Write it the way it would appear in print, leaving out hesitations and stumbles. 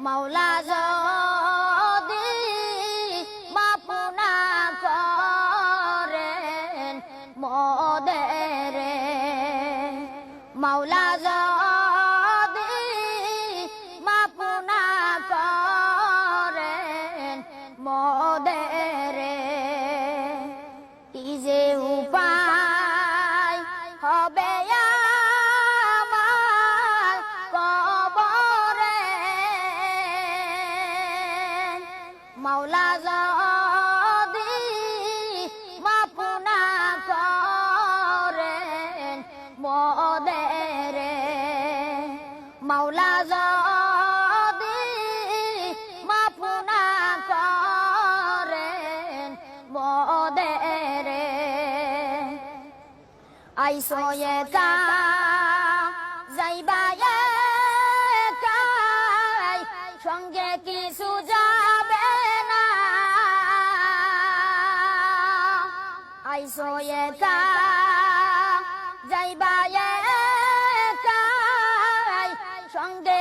মাওলা যদি মাফ না করেন মোদেরে, মাওলা যদি মাফ না করেন মোদেরে, কি যে উপায় হবে আমার কবরে, মাওলা যদি মাফ না করেন মোদেরে, মাওলা যদি মাফ না করেন মোদেরে, আইসো একা যাইবা একাই, সঙ্গে কিছু যাবে না, আইসো একা যাইবা একাই, সঙ্গে